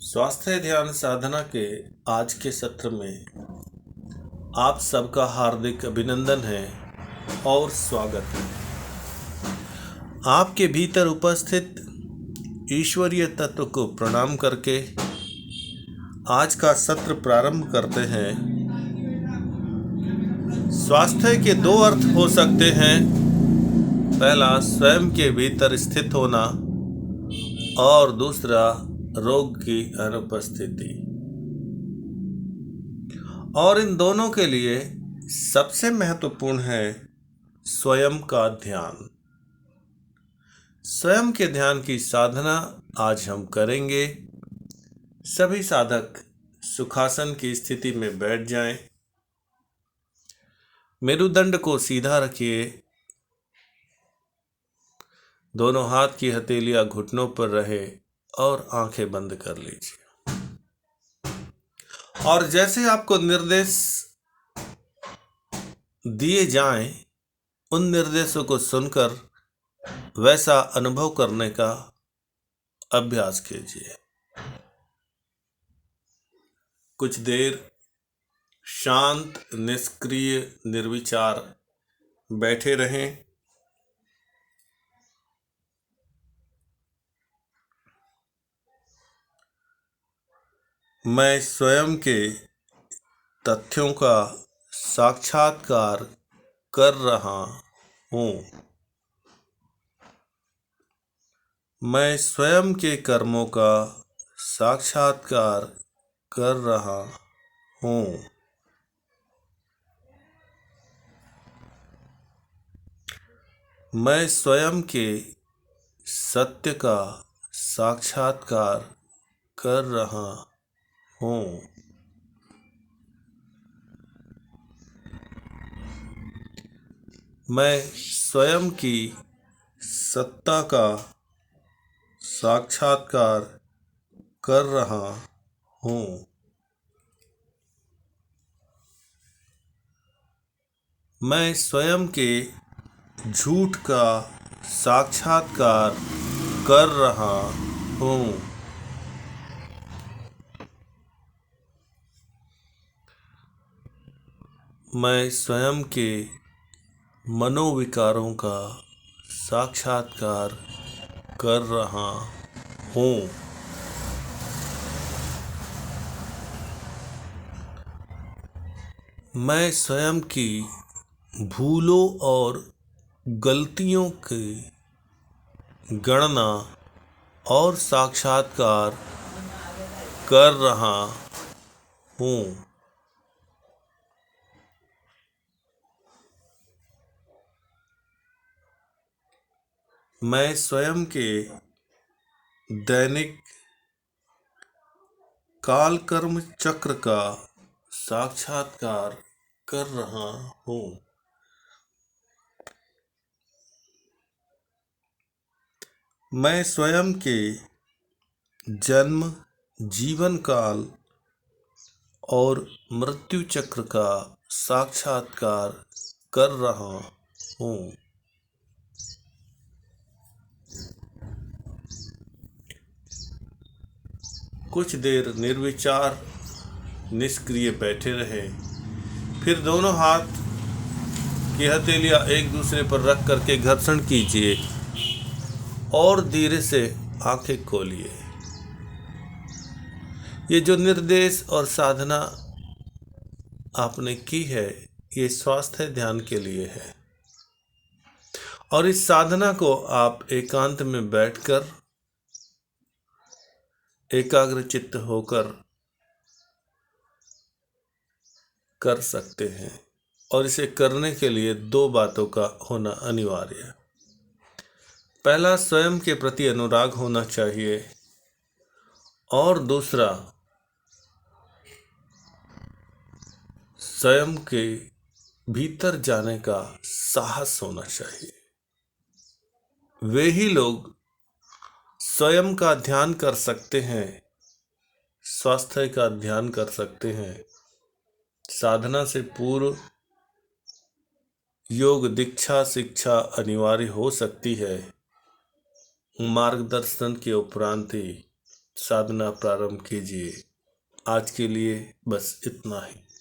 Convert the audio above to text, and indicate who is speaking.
Speaker 1: स्वास्थ्य ध्यान साधना के आज के सत्र में आप सबका हार्दिक अभिनंदन है और स्वागत है। आपके भीतर उपस्थित ईश्वरीय तत्व को प्रणाम करके आज का सत्र प्रारंभ करते हैं। स्वास्थ्य के दो अर्थ हो सकते हैं। पहला स्वयं के भीतर स्थित होना और दूसरा रोग की अनुपस्थिति। और इन दोनों के लिए सबसे महत्वपूर्ण है स्वयं का ध्यान। स्वयं के ध्यान की साधना आज हम करेंगे। सभी साधक सुखासन की स्थिति में बैठ जाएं। मेरुदंड को सीधा रखिए। दोनों हाथ की हथेलियां घुटनों पर रहे और आंखें बंद कर लीजिए। और जैसे आपको निर्देश दिए जाएं, उन निर्देशों को सुनकर वैसा अनुभव करने का अभ्यास कीजिए। कुछ देर शांत, निष्क्रिय, निर्विचार बैठे रहें। मैं स्वयं के तथ्यों का साक्षात्कार कर रहा हूँ। मैं स्वयं के कर्मों का साक्षात्कार कर रहा हूँ। मैं स्वयं के सत्य का साक्षात्कार कर रहा हूँ। मैं स्वयं की सत्ता का साक्षात्कार कर रहा हूँ। मैं स्वयं के झूठ का साक्षात्कार कर रहा हूँ। मैं स्वयं के मनोविकारों का साक्षात्कार कर रहा हूँ। मैं स्वयं की भूलों और गलतियों की गणना और साक्षात्कार कर रहा हूँ। मैं स्वयं के दैनिक काल कर्म चक्र का साक्षात्कार कर रहा हूँ। मैं स्वयं के जन्म, जीवन काल और मृत्यु चक्र का साक्षात्कार कर रहा हूँ। कुछ देर निर्विचार, निष्क्रिय बैठे रहे। फिर दोनों हाथ की हथेलियां एक दूसरे पर रख करके घर्षण कीजिए और धीरे से आंखें खोलिए। ये जो निर्देश और साधना आपने की है, ये स्वास्थ्य ध्यान के लिए है। और इस साधना को आप एकांत में बैठकर एकाग्र चित्त होकर कर सकते हैं। और इसे करने के लिए दो बातों का होना अनिवार्य है। पहला, स्वयं के प्रति अनुराग होना चाहिए और दूसरा, स्वयं के भीतर जाने का साहस होना चाहिए। वे ही लोग स्वयं का ध्यान कर सकते हैं, स्वास्थ्य का ध्यान कर सकते हैं। साधना से पूर्व योग दीक्षा शिक्षा अनिवार्य हो सकती है। मार्गदर्शन के उपरांत ही साधना प्रारंभ कीजिए। आज के लिए बस इतना ही।